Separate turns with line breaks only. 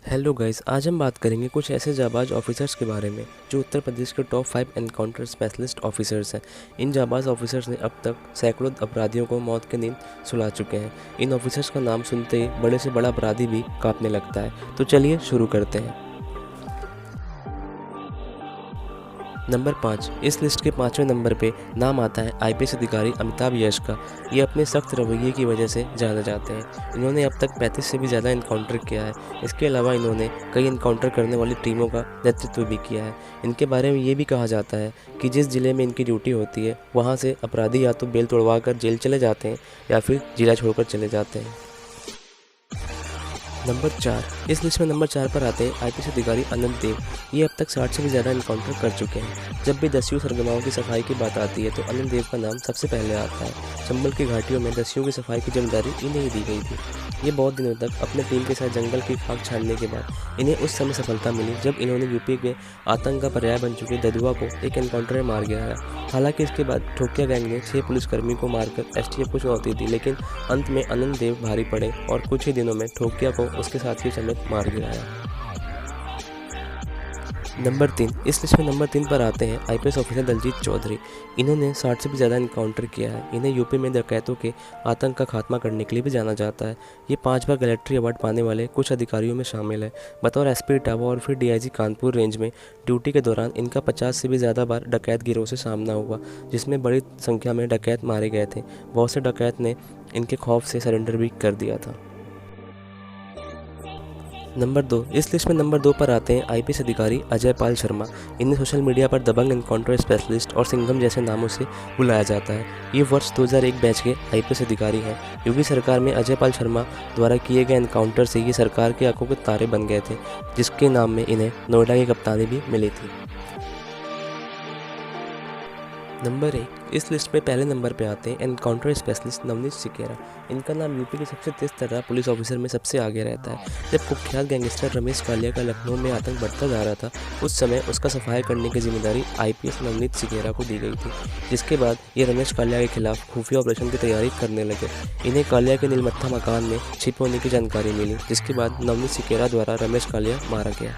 Hello guys, आज हम बात करेंगे कुछ ऐसे जाबाज ऑफिसर्स के बारे में जो उत्तर प्रदेश के टॉप 5 एनकाउंटर स्पेशलिस्ट ऑफिसर्स हैं। इन जाबाज ऑफिसर्स ने अब तक सैकड़ों अपराधियों को मौत की नींद सुला चुके हैं। इन ऑफिसर्स का नाम सुनते ही बड़े से बड़ा अपराधी भी कांपने लगता है। तो चलिए शुरू करते हैं। नंबर 5। इस लिस्ट के 5वें नंबर पे नाम आता है आईपीएस अधिकारी अमिताभ यश का। ये अपने सख्त रवैये की वजह से जाने जाते हैं। इन्होंने अब तक 35 से भी ज़्यादा इनकाउंटर किया है। इसके अलावा इन्होंने कई इनकाउंटर करने वाली टीमों का नेतृत्व भी किया है। इनके बारे में ये भी कहा जाता है कि जिस ज़िले में इनकी ड्यूटी होती है वहाँ से अपराधी या तो बेल तोड़वा कर जेल चले जाते हैं या फिर जिला छोड़कर चले जाते हैं। नंबर 4। इस लिस्ट में नंबर 4 पर आते हैं आईपीएस अधिकारी अनंत देव। ये अब तक 60 से भी ज़्यादा इनकाउंटर कर चुके हैं। जब भी दस्युओं सरगनाओं की सफाई की बात आती है तो अनंत देव का नाम सबसे पहले आता है। चंबल की घाटियों में दस्युओं की सफाई की जिम्मेदारी इन्हें ही दी गई थी। ये बहुत दिनों तक अपने टीम के साथ जंगल की खाक छानने के बाद इन्हें उस समय सफलता मिली जब इन्होंने यूपी के आतंक का पर्याय बन चुके ददुआ को एक एनकाउंटर में मार गिराया। हालांकि इसके बाद ठोकिया गैंग ने 6 पुलिसकर्मी को मारकर एसटीएफ को चुनौती दी, लेकिन अंत में अनंत देव भारी पड़े और कुछ ही दिनों में ठोकिया को उसके साथियों समेत मार गिराया। नंबर 3। इस लिस्ट में नंबर 3 पर आते हैं आईपीएस ऑफिसर दलजीत चौधरी। इन्होंने 60 से भी ज़्यादा इनकाउंटर किया है। इन्हें यूपी में डकैतों के आतंक का खात्मा करने के लिए भी जाना जाता है। ये 5 बार कलेक्ट्री अवार्ड पाने वाले कुछ अधिकारियों में शामिल है। बतौर एसपी इटावा और फिर डीआईजी कानपुर रेंज में ड्यूटी के दौरान इनका 50 से भी ज़्यादा बार डकैत गिरोह से सामना हुआ, जिसमें बड़ी संख्या में डकैत मारे गए थे। बहुत से डकैत ने इनके खौफ से सरेंडर भी कर दिया था। नंबर 2। इस लिस्ट में नंबर 2 पर आते हैं आईपीएस अधिकारी अजय पाल शर्मा। इन्हें सोशल मीडिया पर दबंग एनकाउंटर स्पेशलिस्ट और सिंघम जैसे नामों से बुलाया जाता है। ये वर्ष 2001 बैच के आईपीएस अधिकारी हैं। योगी सरकार में अजय पाल शर्मा द्वारा किए गए एनकाउंटर से ये सरकार की आंखों के तारे बन गए थे, जिसके नाम में इन्हें नोएडा की कप्तानी भी मिली थी। नंबर 1। इस लिस्ट पे पहले नंबर पे आते हैं एनकाउंटर स्पेशलिस्ट नवनीत सिकेरा। इनका नाम यूपी के सबसे तेज तर्रार पुलिस ऑफिसर में सबसे आगे रहता है। जब कुख्यात गैंगस्टर रमेश कालिया का लखनऊ में आतंक बढ़ता जा रहा था, उस समय उसका सफाया करने की जिम्मेदारी आईपीएस नवनीत सिकेरा को दी गई थी। जिसके बाद ये रमेश कालिया के खिलाफ खुफिया ऑपरेशन की तैयारी करने लगे। इन्हें कालिया के नीलमत्था मकान में छिपे होने की जानकारी मिली, जिसके बाद नवनीत सिकेरा द्वारा रमेश कालिया मारा गया।